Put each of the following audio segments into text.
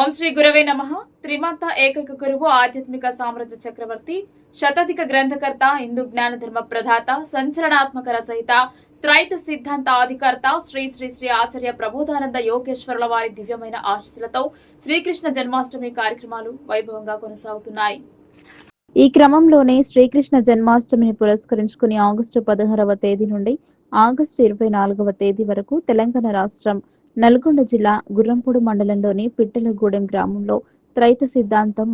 ఓం శ్రీ గురవే నమః. త్రిమాత ఏకైక గురువు, ఆధ్యాత్మిక సామ్రాజ్య చక్రవర్తి, శతాధిక గ్రంథకర్త, హిందూ జ్ఞాన ధర్మ ప్రదాత, సంచలనాత్మక రచయిత, త్రైత సిద్ధాంత అధికర్త శ్రీ శ్రీ శ్రీ ఆచార్య ప్రబోధానంద యోగేశ్వరుల వారి దివ్యమైన ఆశీస్సులతో శ్రీకృష్ణ జన్మాష్టమి కార్యక్రమాలు వైభవంగా కొనసాగుతున్నాయి. ఈ క్రమంలోనే శ్రీకృష్ణ జన్మాష్టమిని పురస్కరించుకుని ఆగస్టు 16వ తేదీ నుండి ఆగస్టు 24వ తేదీ వరకు తెలంగాణ రాష్ట్రం నల్గొండ జిల్లా గుర్రంపూడి మండలంలోని పిట్టలగూడెం గ్రామంలో త్రైత సిద్ధాంతం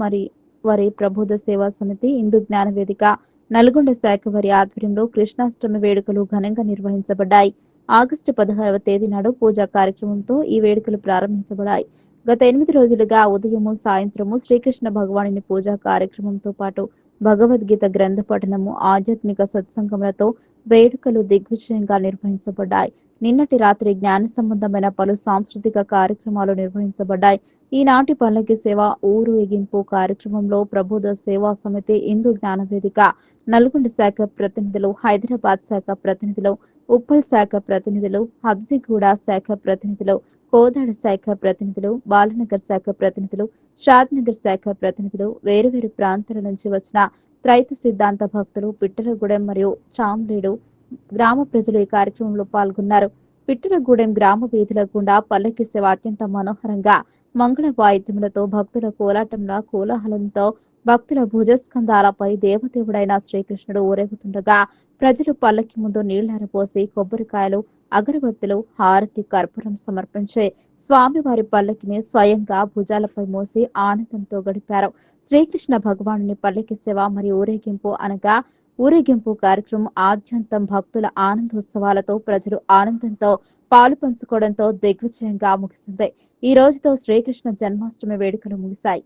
వారి ప్రబోధ సేవా సమితి, హిందూ జ్ఞాన వేదిక నల్గొండ శాఖ వారి ఆధ్వర్యంలో కృష్ణాష్టమి వేడుకలు ఘనంగా నిర్వహించబడ్డాయి. ఆగస్టు 16వ తేదీ నాడు పూజా కార్యక్రమంతో ఈ వేడుకలు ప్రారంభించబడ్డాయి. గత 8 రోజులుగా ఉదయము సాయంత్రము శ్రీకృష్ణ భగవానుని పూజా కార్యక్రమంతో పాటు భగవద్గీత గ్రంథ పఠనము, ఆధ్యాత్మిక సత్సంగములతో వేడుకలు దిగ్విజయంగా నిర్వహించబడ్డాయి. నిన్నటి రాత్రి జ్ఞాన సంబంధమైన పలు సాంస్కృతిక కార్యక్రమాలు నిర్వహించబడ్డాయి. ఈనాటి పల్లకి సేవ ఊరేగింపు కార్యక్రమంలో ప్రబోధ సేవా సమితి, హిందూ జ్ఞాన వేదిక నల్గొండ శాఖ ప్రతినిధులు, హైదరాబాద్ శాఖ ప్రతినిధులు, ఉప్పల్ శాఖ ప్రతినిధులు, హబ్సిగూడ శాఖ ప్రతినిధులు, కోదాడ శాఖ ప్రతినిధులు, బాలనగర్ శాఖ ప్రతినిధులు, షాద్నగర్ శాఖ ప్రతినిధులు, వేరువేరు ప్రాంతాల నుంచి వచ్చిన త్రైత సిద్ధాంత భక్తులు, పిట్టలగూడెం మరియు చామ్రేడు గ్రామ ప్రజలు ఈ కార్యక్రమంలో పాల్గొన్నారు. పిట్టలగూడెం గ్రామ వీధుల గుండా పల్లకి సేవ అత్యంత మనోహరంగా మంగళ వాయిద్యములతో, భక్తుల కోలాటంల కోలాహలంతో, భక్తుల భుజస్కంధాలపై దేవదేవుడైన శ్రీకృష్ణుడు ఊరేగుతుండగా ప్రజలు పల్లకి ముందు నీళ్లారపోసి కొబ్బరికాయలు, అగరబత్తులు, హారతి, కర్పూరం సమర్పించే స్వామివారి పల్లకిని స్వయంగా భుజాలపై మోసి ఆనందంతో గడిపారు. శ్రీకృష్ణ భగవానుని పల్లకి సేవ మరియు ఊరేగింపు అనగా ఊరేగింపు కార్యక్రమం ఆద్యంతం భక్తుల ఆనందోత్సవాలతో, ప్రజలు ఆనందంతో పాలు పంచుకోవడంతో దిగ్విజయంగా ముగిసింది. ఈ రోజుతో శ్రీకృష్ణ జన్మాష్టమి వేడుకలు ముగిశాయి.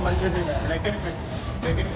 మంచిది దగ్గర దగ్గర